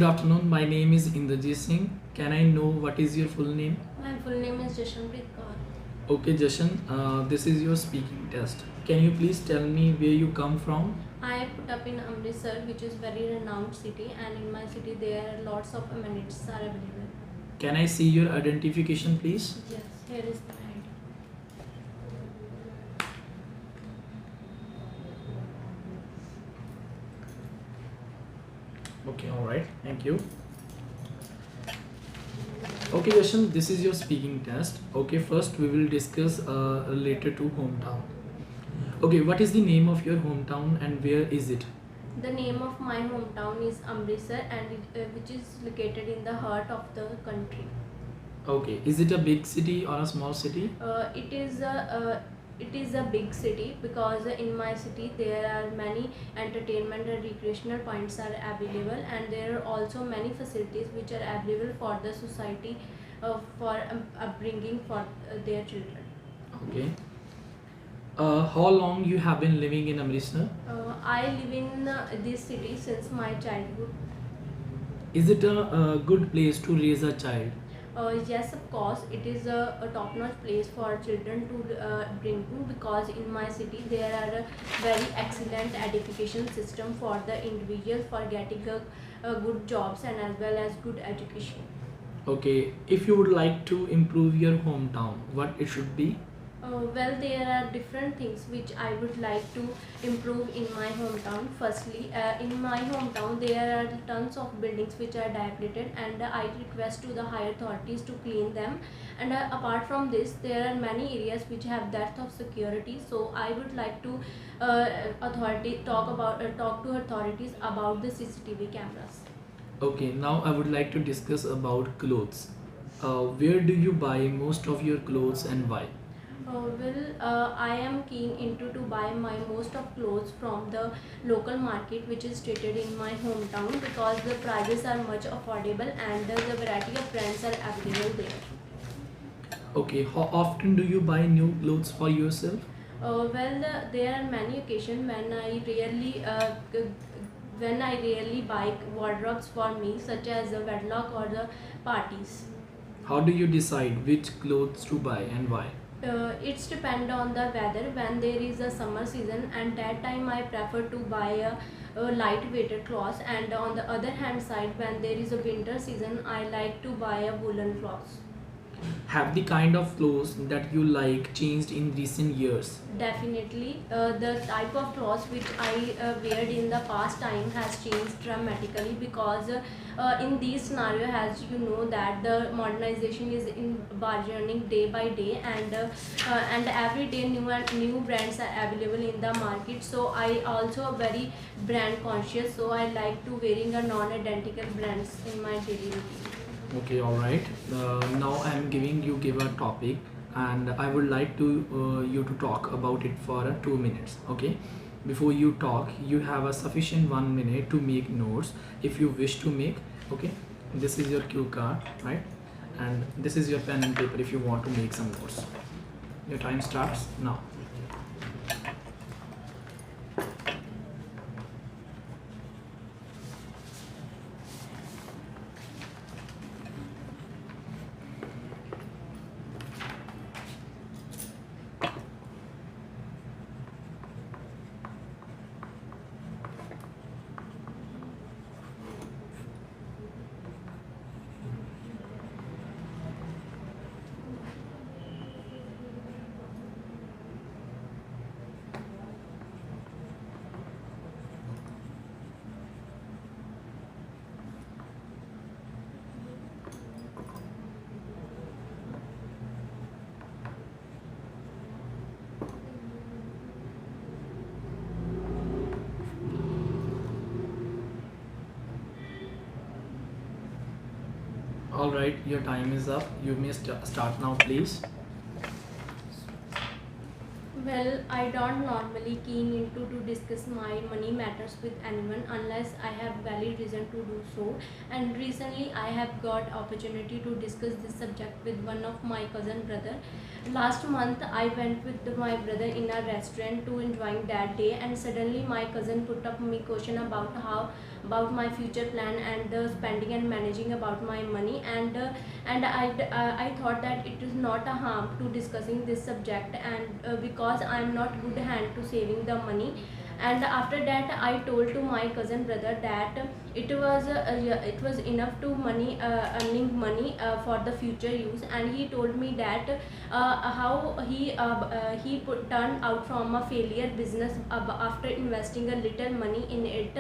afternoon. My name is Indrajit Singh. Can I know what is your full name? My full name is Jashanpreet Kaur. Okay, Jashan. This is your speaking test. Can you please tell me where you come from? I put up in Amritsar, which is very renowned city, and in my city there are lots of amenities are available. Can I see your identification, please? Yes, here is the ID. Okay, all right. Thank you. Okay, Jashan. This is your speaking test. Okay, first we will discuss related to hometown. Okay, what is the name of your hometown and where is it? The name of my hometown is Amritsar, and which is located in the heart of the country. Okay, is it a big city or a small city? It is a big city because in my city there are many entertainment and recreational points are available, and there are also many facilities which are available for the society for upbringing for their children. Okay. How long you have been living in Amritsar? I live in this city since my childhood. Is it a good place to raise a child? Yes, of course, it is a top-notch place for children to bring to, because in my city there are a very excellent education system for the individuals for getting a good jobs and as well as good education. Okay, if you would like to improve your hometown, what it should be? Well, there are different things which I would like to improve in my hometown. Firstly, in my hometown there are tons of buildings which are dilapidated, and I request to the higher authorities to clean them. And apart from this, there are many areas which have depth of security. So I would like to talk to authorities about the CCTV cameras. Okay, now I would like to discuss about clothes. Where do you buy most of your clothes and why? I am keen into to buy my most of clothes from the local market which is situated in my hometown, because the prices are much affordable and the variety of brands are available there. Okay, how often do you buy new clothes for yourself? There are many occasions when I really buy wardrobes for me, such as the wedlock or the parties. How do you decide which clothes to buy and why? It's depend on the weather. When there is a summer season, and that time I prefer to buy a light weighted cloth, and on the other hand side, when there is a winter season, I like to buy a woolen cloth. Have the kind of clothes that you like changed in recent years? Definitely, the type of clothes which I wear in the past time has changed dramatically, because in these scenario, as you know, that the modernization is in burgeoning day by day, and every day new brands are available in the market. So I also very brand conscious. So I like to wearing a non-identical brands in my daily routine. Okay, all right. Now I am give a topic, and I would like to you to talk about it for 2 minutes. Okay. Before you talk, you have a sufficient 1 minute to make notes if you wish to make. Okay. This is your cue card, right? And this is your pen and paper if you want to make some notes. Your time starts now. All right, your time is up. You may start now, please. Well, I don't normally keen into to discuss my money matters with anyone unless I have valid reason to do so. And recently I have got opportunity to discuss this subject with one of my cousin brother. Last month I went with my brother in a restaurant to enjoying that day, and suddenly my cousin put up me question about how about my future plan and spending and managing about my money. And I thought that it is not a harm to discussing this subject, and because I'm not good hand to saving the money. And after that I told to my cousin brother that it was enough to money earning money for the future use. And he told me that how he turned out from a failure business after investing a little money in it.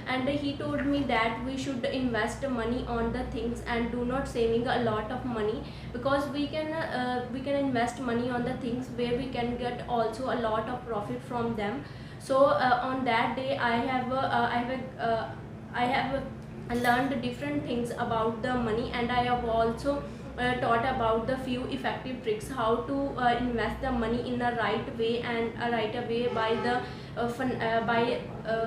And he told me that we should invest money on the things and do not saving a lot of money, because we can invest money on the things where we can get also a lot of profit from them. So on that day I have learned different things about the money, and I have also taught about the few effective tricks how to invest the money in a right way, and a right way by the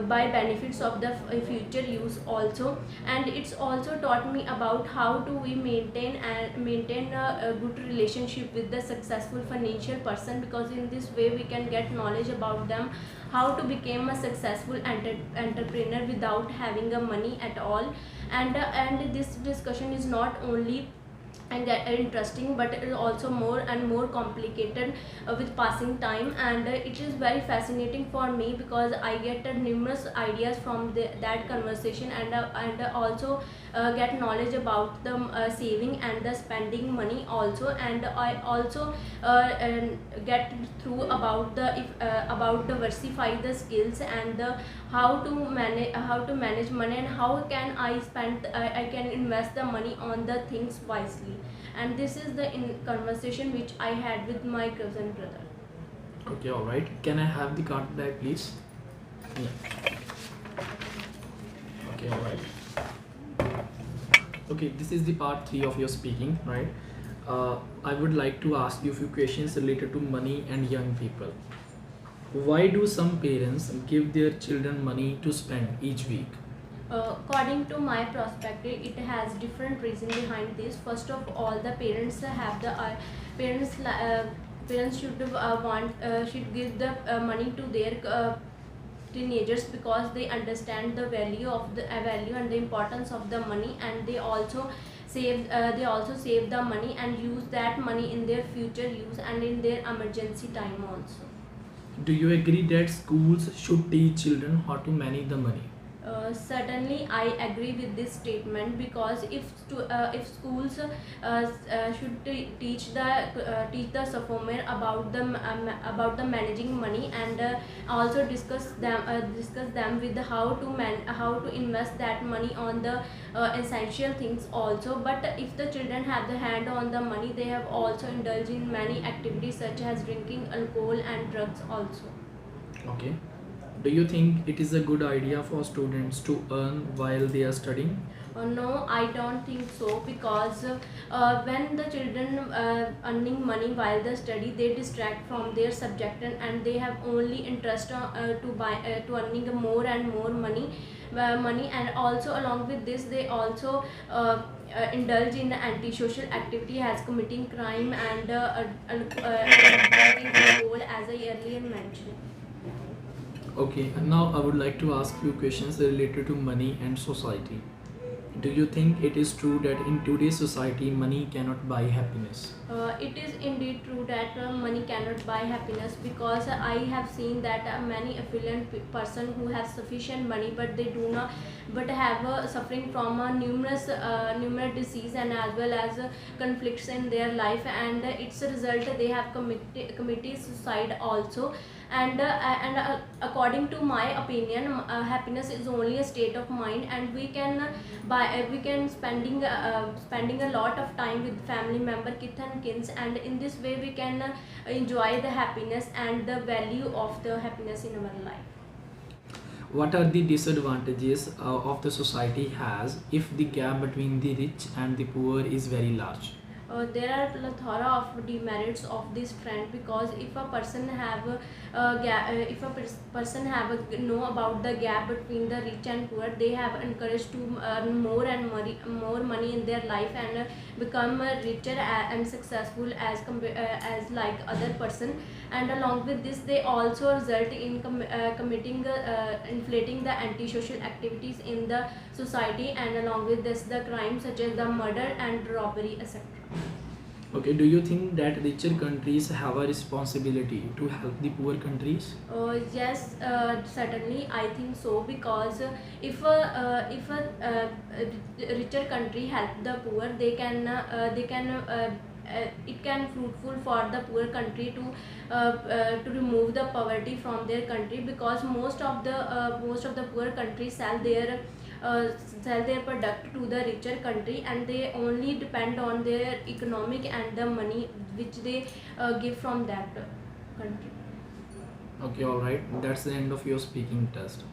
by benefits of the future use also. And it's also taught me about how to we maintain a good relationship with the successful financial person, because in this way we can get knowledge about them, how to become a successful entrepreneur without having a money at all. And this discussion is not only and that interesting, but it is also more and more complicated with passing time. And it is very fascinating for me, because I get numerous ideas from that conversation, and also get knowledge about the saving and the spending money also. And I also get through about the about diversify the skills, and the how to manage money, and how can I spend I can invest the money on the things wisely. And this is the conversation which I had with my cousin brother. Okay, all right. Can I have the card back, please? Yeah. Okay, all right. Okay, this is the part 3 of your speaking, right? I would like to ask you a few questions related to money and young people. Why do some parents give their children money to spend each week? According to my perspective, it has different reason behind this. First of all, the parents have the parents parents should give the money to their teenagers, because they understand the value of the value and the importance of the money. And they also save the money and use that money in their future use and in their emergency time also. Do you agree that schools should teach children how to manage the money? Certainly, I agree with this statement, because if schools should teach the sophomore about the managing money, and also discuss them with how to invest that money on the essential things also. But if the children have the hand on the money, they have also indulged in many activities such as drinking alcohol and drugs also. Okay. Do you think it is a good idea for students to earn while they are studying? No, I don't think so, because when the children earning money while they study, they distract from their subject, and they have only interest to earning more and more money. And also along with this, they also indulge in antisocial activity as committing crime and drinking alcohol, as I earlier mentioned. Okay, and now I would like to ask you questions related to money and society. Do you think it is true that in today's society money cannot buy happiness? It is indeed true that money cannot buy happiness, because I have seen that many affluent person who have sufficient money, but they do not, but have suffering from numerous disease, and as well as conflicts in their life, and its a result they have committed suicide also. And according to my opinion, happiness is only a state of mind, and we can spending a lot of time with family member, kith and kins, and in this way we can enjoy the happiness and the value of the happiness in our life. What are the disadvantages of the society has if the gap between the rich and the poor is very large? there are plethora of demerits of this trend, because if a person have if a person have know about the gap between the rich and poor, they have encouraged to earn more money in their life, and become richer and successful as like other person. And along with this, they also result in committing inflating the antisocial activities in the society, and along with this the crimes such as the murder and robbery, etc. Okay, do you think that richer countries have a responsibility to help the poor countries? Yes, certainly I think so, because if a richer country help the poor, they can it can fruitful for the poor country to remove the poverty from their country, because most of the poor countries uh, sell their product to the richer country, and they only depend on their economic and the money which they give from that country. Okay, all right. That's the end of your speaking test.